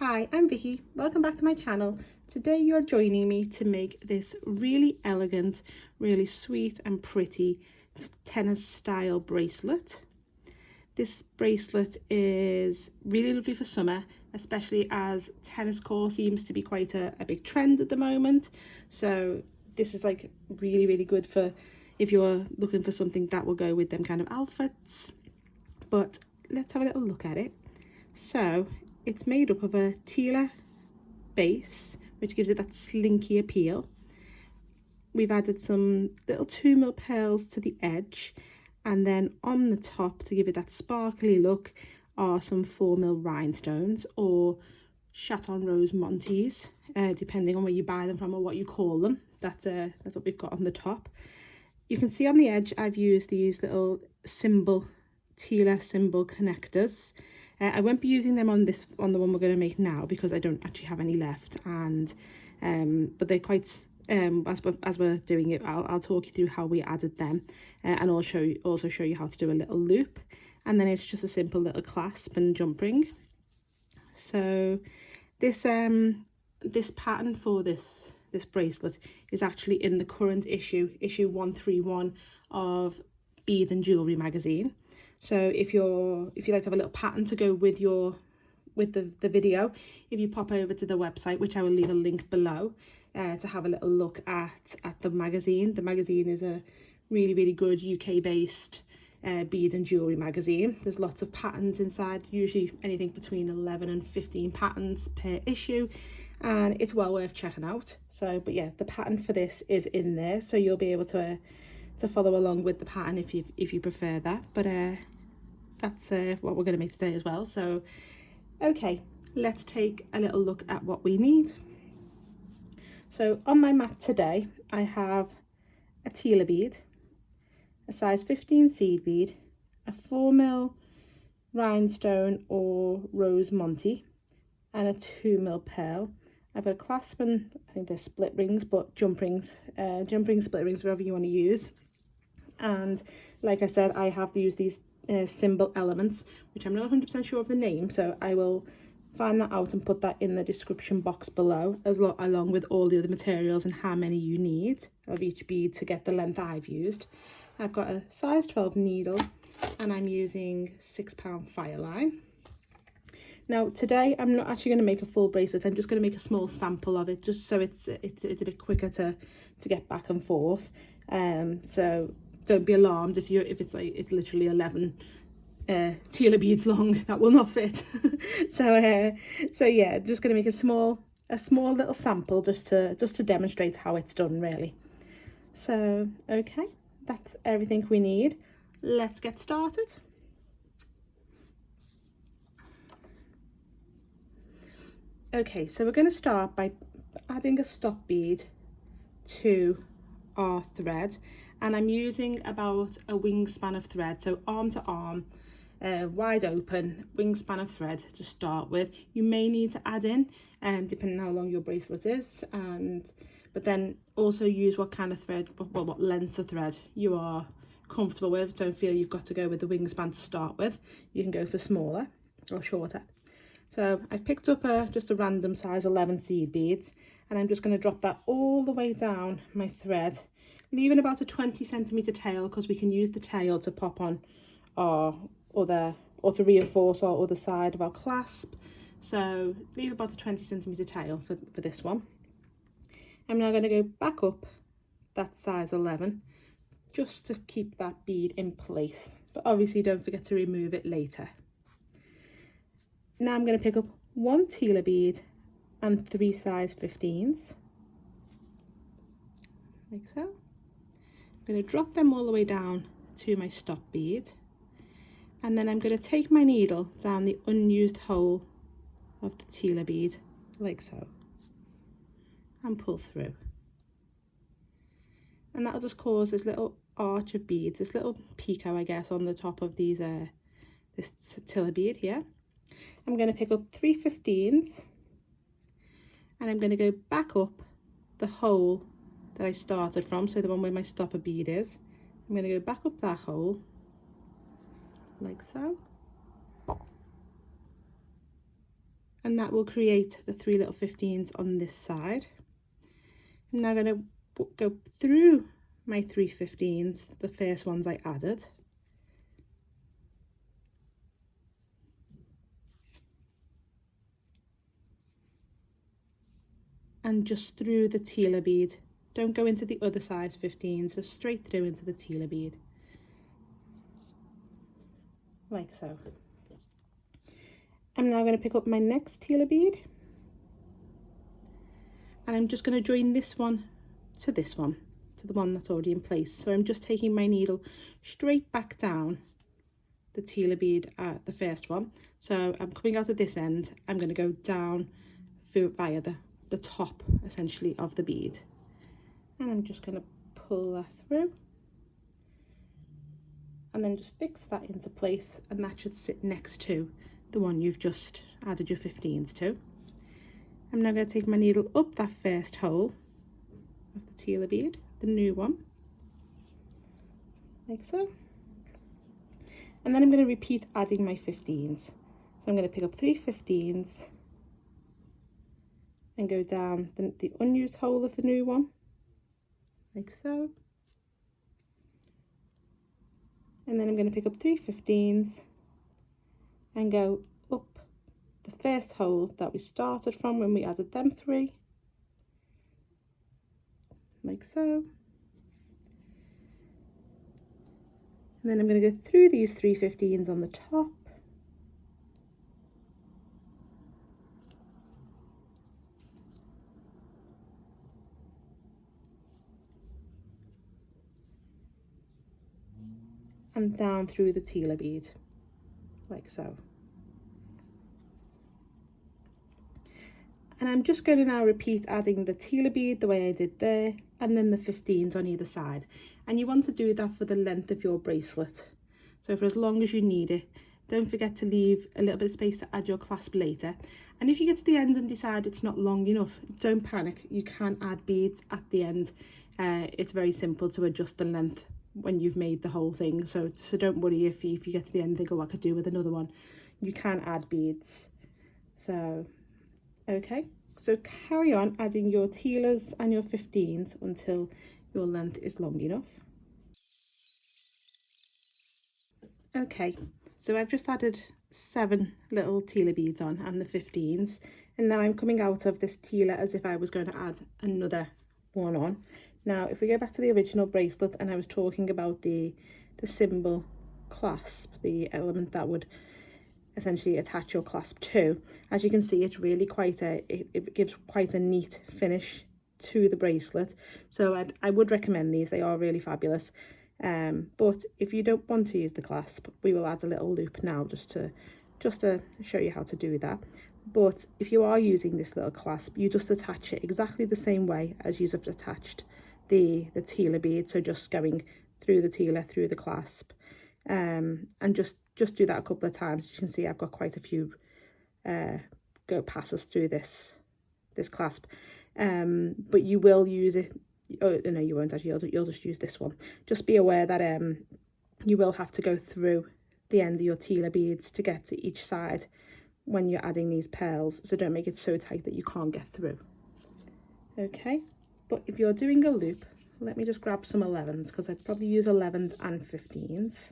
Hi, I'm Vicky. Welcome back to my channel. Today you're joining me to make this really elegant, really sweet and pretty tennis style bracelet. This bracelet is really lovely for summer, especially as tennis core seems to be quite a big trend at the moment. So this is like really good for if you're looking for something that will go with them kind of outfits. But let's have a little look at it. So it's made up of a Tila base, which gives it that slinky appeal. We've added some little 2mm pearls to the edge, and then on the top to give it that sparkly look are some 4mm rhinestones or Chaton Rose Montes, depending on where you buy them from or what you call them. That's what we've got on the top. You can see on the edge I've used these little Cymbal, Tila Cymbal connectors. I won't be using them on the one we're going to make now because I don't actually have any left, and but they're quite as we're doing it, I'll talk you through how we added them, and I'll also show you how to do a little loop, and then it's just a simple little clasp and jump ring. So this pattern for this bracelet is actually in the current issue 131 of Bead and Jewelry magazine. So if you like to have a little pattern to go with the video, if you pop over to the website, which I will leave a link below, to have a little look at the magazine. The magazine is a really good UK based bead and jewelry magazine. There's lots of patterns inside, usually anything between 11 and 15 patterns per issue, and it's well worth checking out. So but yeah, the pattern for this is in there, so you'll be able to follow along with the pattern if you prefer that. But that's what we're going to make today as well. So okay, let's take a little look at what we need. So on my mat today I have a Tila bead, a size 15 seed bead, a 4mm rhinestone or rose monty, and a 2mm pearl. I've got a clasp and I think they're split rings, but jump rings, split rings, whatever you want to use. And like I said, I have used these Cymbal elements, which I'm not 100% sure of the name, so I will find that out and put that in the description box below, along with all the other materials and how many you need of each bead to get the length I've used. I've got a size 12 needle and I'm using £6 Fireline. Now today I'm not actually going to make a full bracelet, I'm just going to make a small sample of it, just so it's a bit quicker to get back and forth. So don't be alarmed if it's literally 11 Tila beads long, that will not fit. so yeah, just going to make a small little sample just to demonstrate how it's done really. So okay, that's everything we need. Let's get started. Okay, so we're going to start by adding a stop bead to our thread, and I'm using about a wingspan of thread, so arm to arm, wide open wingspan of thread to start with. You may need to add in depending on how long your bracelet is, but then also use what kind of thread, well, what length of thread you are comfortable with. Don't feel you've got to go with the wingspan to start with, you can go for smaller or shorter. So I've picked up just a random size 11 seed beads, and I'm just going to drop that all the way down my thread, leaving about a 20cm tail, because we can use the tail to pop on our other, or to reinforce our other side of our clasp. So leave about a 20cm tail for this one. I'm now going to go back up that size 11 just to keep that bead in place, but obviously don't forget to remove it later. Now I'm going to pick up one Tila bead and 3 size 15s, like so. I'm going to drop them all the way down to my stop bead, and then I'm going to take my needle down the unused hole of the Tila bead, like so, and pull through. And that'll just cause this little arch of beads, this little picot, I guess, on the top of these this Tila bead here. I'm going to pick up 3 15s, and I'm going to go back up the hole that I started from, so the one where my stopper bead is. I'm going to go back up that hole, like so, and that will create the 3 little 15s on this side. I'm now going to go through my 3 15s, the first ones I added, and just through the Tila bead. Don't go into the other size 15s, just straight through into the Tila bead, like so. I'm now going to pick up my next Tila bead, and I'm just going to join this one to this one, to the one that's already in place. So I'm just taking my needle straight back down the Tila bead at the first one. So I'm coming out at this end, I'm going to go down via the top essentially of the bead, and I'm just going to pull that through and then just fix that into place, and that should sit next to the one you've just added your 15s to. I'm now going to take my needle up that first hole of the Tila bead, the new one, like so, and then I'm going to repeat adding my 15s. So I'm going to pick up 3 15s and go down the unused hole of the new one, like so, and then I'm going to pick up 3 15s and go up the first hole that we started from when we added them 3, like so, and then I'm going to go through these 3 15s on the top, and down through the Tila bead, like so. And I'm just going to now repeat adding the Tila bead the way I did there, and then the 15s on either side. And you want to do that for the length of your bracelet, so for as long as you need it. Don't forget to leave a little bit of space to add your clasp later. And if you get to the end and decide it's not long enough, don't panic, you can add beads at the end. It's very simple to adjust the length when you've made the whole thing, so don't worry if you get to the end and think, oh, I could do with another one. You can add beads. So okay, so carry on adding your Tilas and your 15s until your length is long enough. Okay, so I've just added 7 little Tila beads on and the 15s, and now I'm coming out of this Tila as if I was going to add another one on. Now if we go back to the original bracelet, and I was talking about the Cymbal clasp, the element that would essentially attach your clasp to, as you can see, it's really quite it gives quite a neat finish to the bracelet. So I would recommend these, they are really fabulous. But if you don't want to use the clasp, we will add a little loop now just to show you how to do that. But if you are using this little clasp, you just attach it exactly the same way as you've attached the Tila bead, so just going through the Tila, through the clasp, and just do that a couple of times. As you can see, I've got quite a few go passes through this clasp, but you will use it. Oh no, you won't actually, you'll just use this one. Just be aware that you will have to go through the end of your Tila beads to get to each side when you're adding these pearls, so don't make it so tight that you can't get through. Okay, but if you're doing a loop, let me just grab some 11s, because I'd probably use 11s and 15s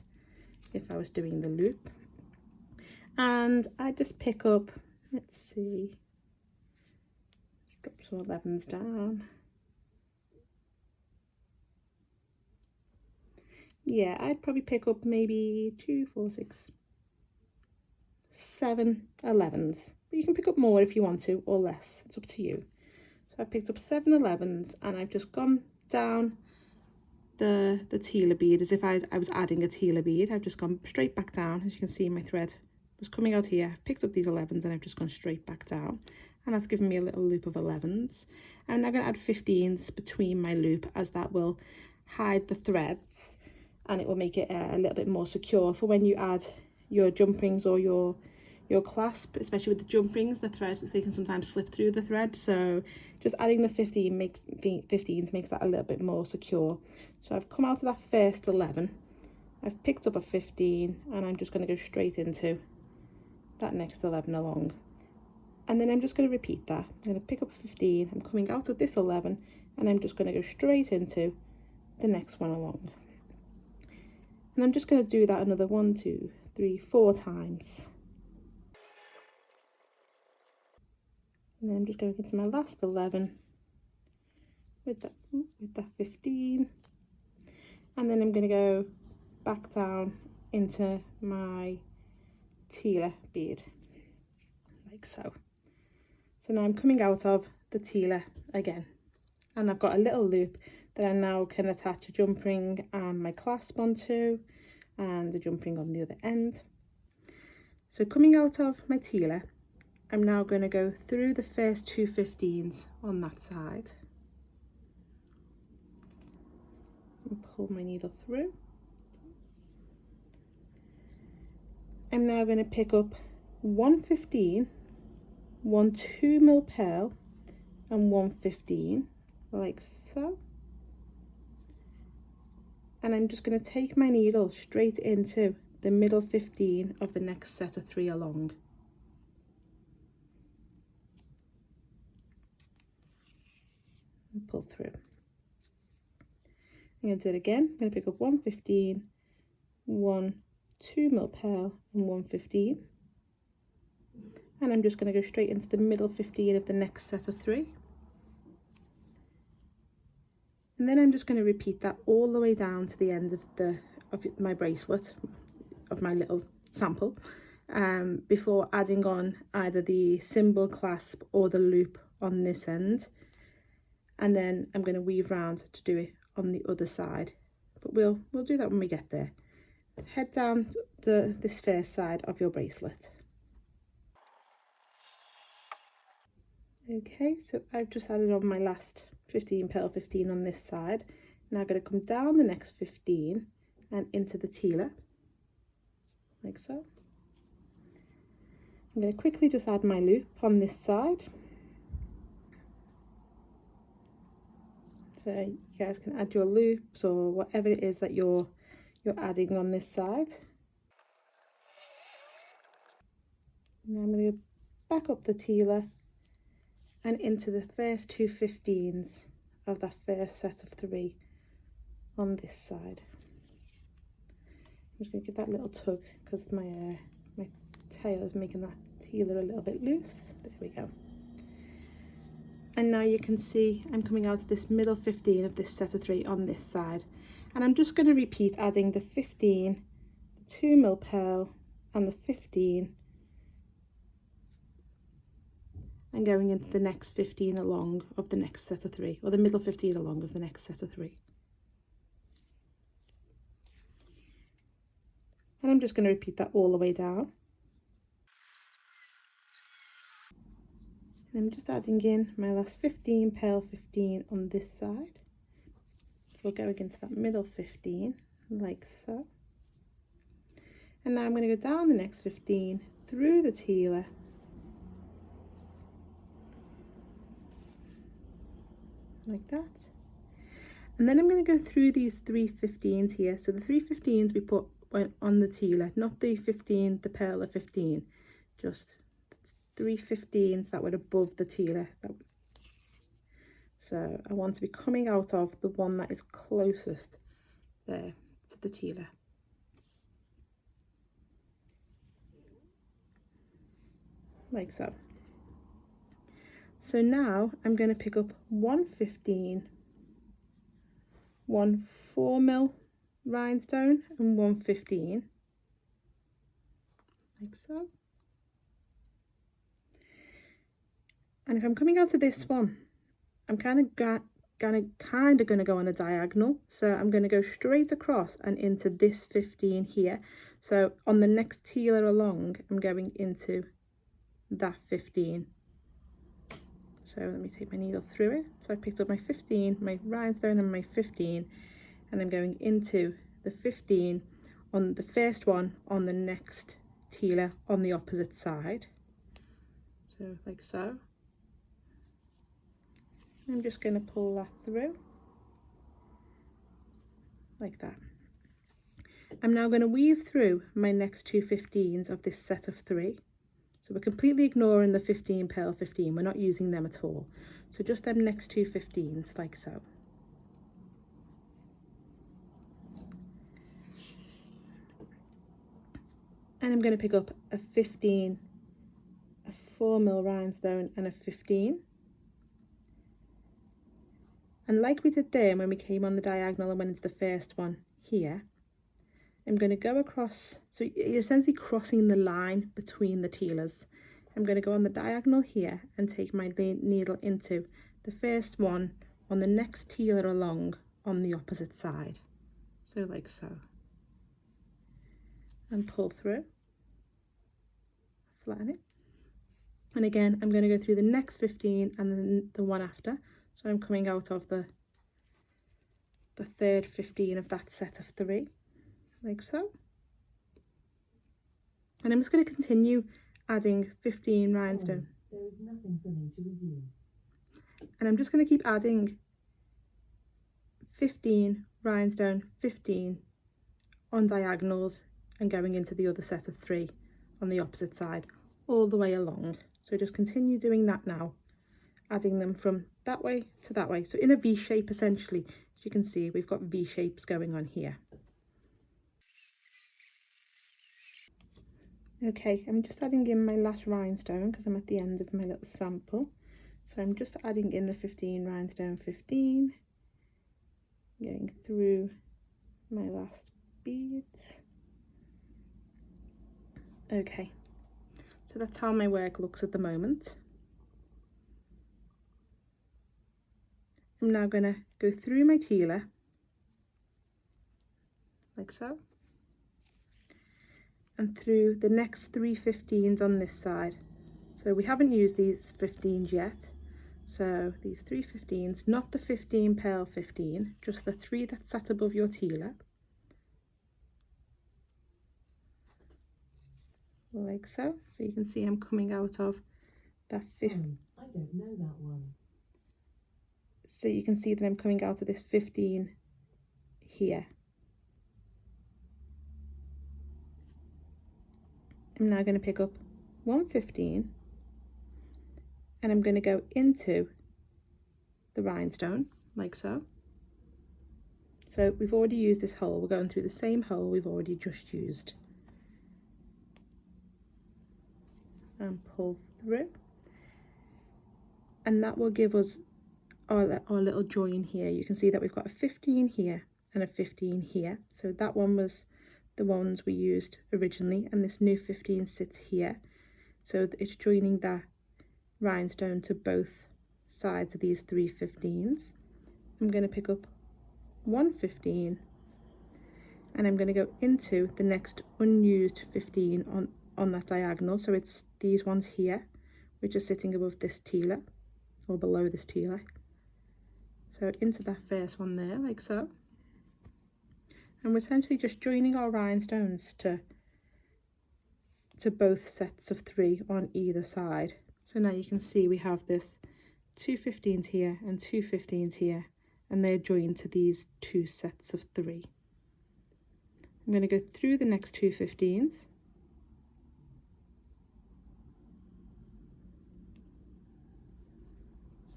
if I was doing the loop. And I just pick up, let's see, drop some 11s down. Yeah, I'd probably pick up maybe 2, 4, 6, 7 11s, but you can pick up more if you want to, or less, it's up to you. So I've picked up 7 11s, and I've just gone down the Tila bead as if I was adding a Tila bead. I've just gone straight back down. As you can see, my thread was coming out here. I've picked up these 11s and I've just gone straight back down, and that's given me a little loop of 11s. I'm now going to add 15s between my loop, as that will hide the threads and it will make it a little bit more secure for when you add your jump rings or your clasp. Especially with the jump rings, the thread, they can sometimes slip through the thread, so just adding the 15s makes that a little bit more secure. So I've come out of that first 11, I've picked up a 15, and I'm just going to go straight into that next 11 along. And then I'm just going to repeat that. I'm going to pick up 15, I'm coming out of this 11, and I'm just going to go straight into the next one along. And I'm just going to do that another 1, 2, 3, 4 times. And then I'm just going into my last 11 with that 15, and then I'm going to go back down into my Tila bead, like so. So now I'm coming out of the Tila again, and I've got a little loop that I now can attach a jump ring and my clasp onto, and the jump ring on the other end. So coming out of my Tila, I'm now going to go through the first 2 15s on that side and pull my needle through. I'm now going to pick up 1 15, 1 2mm pearl and 1 15, like so, and I'm just going to take my needle straight into the middle 15 of the next set of 3 along. And pull through. I'm going to do it again. I'm going to pick up 1 15, 1 2mm pearl and 1 15, and I'm just going to go straight into the middle 15 of the next set of 3, and then I'm just going to repeat that all the way down to the end of my bracelet, of my little sample, before adding on either the cymbal clasp or the loop on this end, and then I'm going to weave round to do it on the other side, but we'll do that when we get there. Head down this first side of your bracelet. Okay, so I've just added on my last 15 pearl 15 on this side. Now I'm going to come down the next 15 and into the Tila, like so. I'm going to quickly just add my loop on this side, so you guys can add your loops or whatever it is that you're adding on this side. Now I'm going to back up the Tila and into the first 2 15s of that first set of 3 on this side. I'm just going to give that little tug because my tail is making that Tila a little bit loose. There we go. And now you can see I'm coming out of this middle 15 of this set of 3 on this side, and I'm just going to repeat adding the 15, the 2mm pearl and the 15, and going into the next 15 along of the next set of 3, or the middle 15 along of the next set of 3. And I'm just going to repeat that all the way down. And I'm just adding in my last 15 pearl 15 on this side. We're going into that middle 15, like so. And now I'm going to go down the next 15 through the Tila, like that, and then I'm going to go through these 3 15s here. So the 3 15s we put on the Tila, not the 15, the pearl of 15, just 3 15s that were above the Tila. So I want to be coming out of the one that is closest there to the Tila, like so. So now I'm going to pick up 1 15, 1 4mm rhinestone and 1 15, like so. And if I'm coming out of this one, I'm kind of going to go on a diagonal, so I'm going to go straight across and into this 15 here. So on the next Tila along, I'm going into that 15. So let me take my needle through it. So I picked up my 15, my rhinestone and my 15, and I'm going into the 15 on the first one on the next Tila on the opposite side. So like so. I'm just going to pull that through like that. I'm now going to weave through my next 2 15s of this set of 3 So we're completely ignoring the 15 pearl 15, we're not using them at all. So just them next two 15s, like so. And I'm going to pick up a 15, a 4mm rhinestone and a 15. And like we did there when we came on the diagonal and went into the first one here, I'm going to go across, so you're essentially crossing the line between the Tilas. I'm going to go on the diagonal here and take my needle into the first one on the next Tila along on the opposite side. So like so. And pull through, flatten it. And again, I'm going to go through the next 15 and then the one after. So I'm coming out of the third 15 of that set of 3, like so. And I'm just going to continue adding 15 rhinestone. There is nothing for me to resume. And I'm just going to keep adding 15 rhinestone, 15 on diagonals and going into the other set of 3 on the opposite side all the way along. So just continue doing that now, adding them from that way to that way. So in a V shape essentially, as you can see, we've got V shapes going on here. Okay, I'm just adding in my last rhinestone because I'm at the end of my little sample. So I'm just adding in the 15 rhinestone 15, going through my last beads. Okay, so that's how my work looks at the moment. I'm now going to go through my Tila, like so, and through the next 3 15s on this side. So we haven't used these 15s yet. So these 3 15s, not the 15 pearl 15, just the 3 that sat above your Tila. Like so. So you can see I'm coming out of that 15. I don't know that one. So you can see that I'm coming out of this 15 here. I'm now going to pick up 1 15 and I'm going to go into the rhinestone, like so. So we've already used this hole, we're going through the same hole we've already just used. And pull through. And that will give us our little join here. You can see that we've got a 15 here and a 15 here. So that one was the ones we used originally, and this new 15 sits here. So it's joining that rhinestone to both sides of these 3 15s. I'm going to pick up 1 15 and I'm going to go into the next unused 15 on that diagonal. So it's these ones here, which are sitting above this Tila or below this Tila. So into that first one there, like so. And we're essentially just joining our rhinestones to both sets of 3 on either side. So now you can see we have this 2 15s here and 2 15s here, and they're joined to these 2 sets of 3. I'm going to go through the next 2 15s.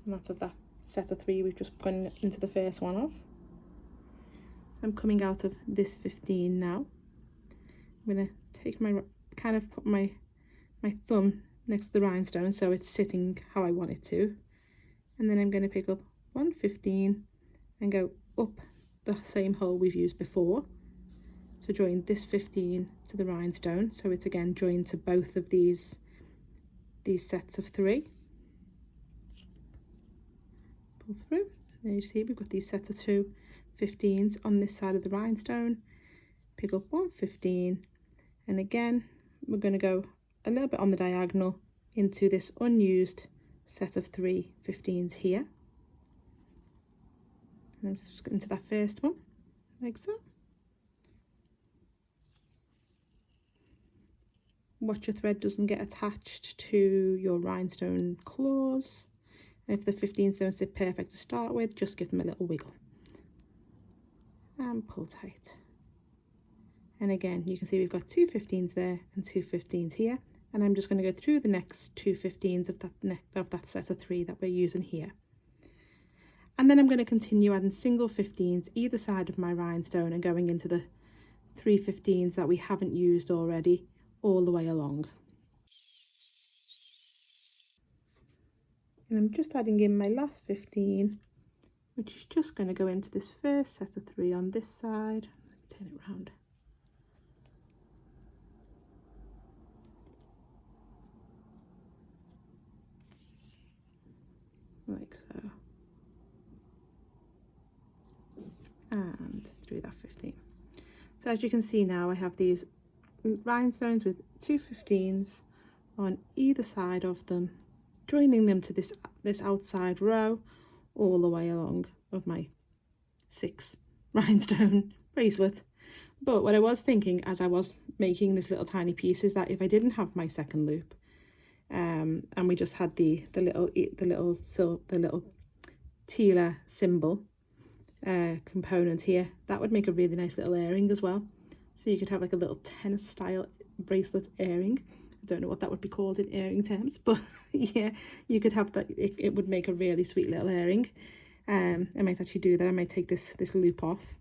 And that's of that set of 3 we've just gone into the first one of. I'm coming out of this 15 now. I'm going to take my, kind of put my thumb next to the rhinestone so it's sitting how I want it to. And then I'm going to pick up 1 15 and go up the same hole we've used before. So join this 15 to the rhinestone, so it's again joined to both of these sets of 3. Pull through. There you see we've got these sets of 2 15s on this side of the rhinestone. Pick up 1 15, and again we're going to go a little bit on the diagonal into this unused set of 3 15s here. And I'm just going into that first one, like so. Watch your thread doesn't get attached to your rhinestone claws. And if the 15s don't sit perfect to start with, just give them a little wiggle. And pull tight. And again, you can see we've got 2 15s there and 2 15s here. and I'm just going to go through the next 2 15s of that set of 3 that we're using here. And then I'm going to continue adding single 15s either side of my rhinestone and going into the 3 15s that we haven't used already all the way along. And I'm just adding in my last 15, which is just going to go into this first set of 3 on this side. Turn it round. Like so. And through that 15. So as you can see now, I have these rhinestones with 2 15s on either side of them, joining them to this outside row all the way along of my 6 rhinestone bracelet. But what I was thinking as I was making this little tiny piece is that if I didn't have my second loop, and we just had the little Tila cymbal component here, that would make a really nice little earring as well. So you could have like a little tennis style bracelet earring. I don't know what that would be called in earring terms, but yeah, you could have that. It would make a really sweet little earring. I might actually do that. I might take this loop off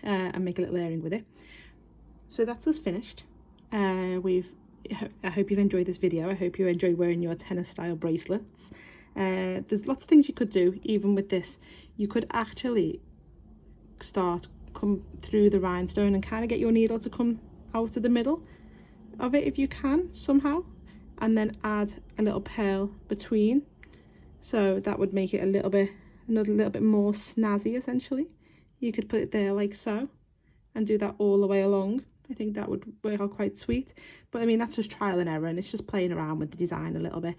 and make a little earring with it. So that's us finished. I hope you've enjoyed this video. I hope you enjoy wearing your tennis style bracelets. There's lots of things you could do even with this. You could actually come through the rhinestone and kind of get your needle to come out of the middle of it if you can somehow, and then add a little pearl between, so that would make it another little bit more snazzy. Essentially, you could put it there like so and do that all the way along. I think that would work out quite sweet, but I mean, that's just trial and error, and it's just playing around with the design a little bit.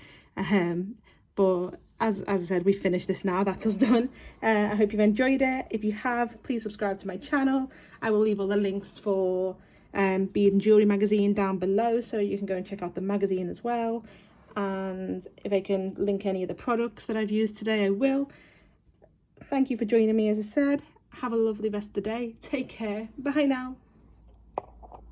But as I said, we finished this now. That's us done. I hope you've enjoyed it. If you have, please subscribe to my channel. I will leave all the links for Bead and Jewelry magazine down below, so you can go and check out the magazine as well. And if I can link any of the products that I've used today, I will. Thank you for joining me. As I said, have a lovely rest of the day. Take care. Bye now.